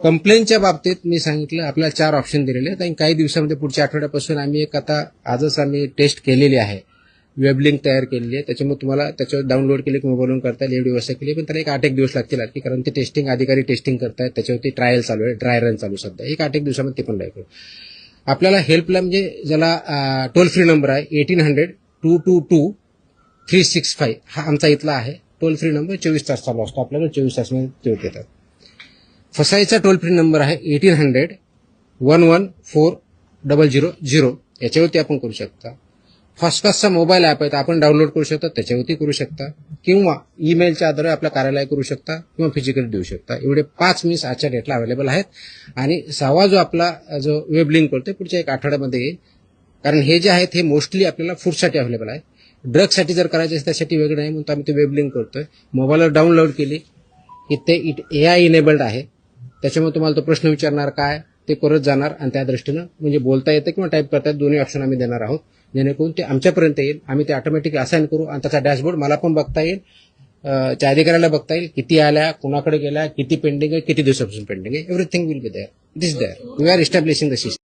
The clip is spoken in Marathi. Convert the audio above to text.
कंप्लेंटच्या बाबतीत मी सांगितलं आपल्याला 4 ऑप्शन दिलेले आहेत आणि काही दिवसामध्ये पुढच्या आठवड्यापासून आम्ही आजच आम्ही टेस्ट केलेली आहे. वेब लिंक तयार केलेली आहे. त्याच्यामुळे तुम्हाला त्याच्यावर डाउनलोड केले की मोबाईलवरून करता येईल एवढी व्यवस्था केली. पण त्याला एक 8-1 दिवस लागतील आणखी, कारण ते टेस्टिंग अधिकारी टेस्टिंग करतायत. त्याच्यावरती ट्रायल चालू आहे, ड्राय रन चालू सध्या. एक 8-1 दिवसामध्ये ते पण लागेल. आपल्याला हेल्पलाईन म्हणजे ज्याला टोल फ्री नंबर आहे 1800-222-365 हा आमचा इथला आहे. टोल फ्री नंबर 24 तास चालू असतो. आपल्याला 24 तासमध्ये ते देतात. फसाईचा टोल फ्री नंबर आहे 1800-114-000. याच्यावरती आपण करू शकता. फास्टपासचा मोबाईल ॲप आहे, तर आपण डाउनलोड करू शकता, त्याच्यावरती करू शकता, किंवा ईमेलच्या आधारे आपल्या कार्यालय करू शकता किंवा फिजिकली देऊ शकता. एवढे 5 मीन्स आजच्या डेटला अवेलेबल आहेत. आणि 6वा जो आपला जो वेब लिंक करतोय पुढच्या 1 आठवड्यामध्ये येईल. कारण हे जे आहेत हे मोस्टली आपल्याला फूडसाठी अवेलेबल आहे. ड्रगसाठी जर करायचे असेल त्यासाठी वेगळं नाही, म्हणून आम्ही ते वेब लिंक करतोय. मोबाईलवर डाउनलोड केली की ते AI इनेबल्ड आहे. त्याच्यामुळे तुम्हाला तो प्रश्न विचारणार काय ते करत जाणार आणि त्या दृष्टीनं म्हणजे बोलता येतं किंवा टाईप करता येतं, दोन्ही ऑप्शन आम्ही देणार आहोत, जेणेकरून ते आमच्यापर्यंत येईल. आम्ही ते ऑटोमॅटिक असाइन करू आणि त्याचा डॅशबोर्ड मला पण बघता येईल, त्या अधिकाऱ्याला बघता येईल, किती आल्या, कोणाकडे गेल्या, किती पेंडिंग आहे, किती दिवसापासून पेंडिंग आहे. Everything will be there. This there we are establishing the system.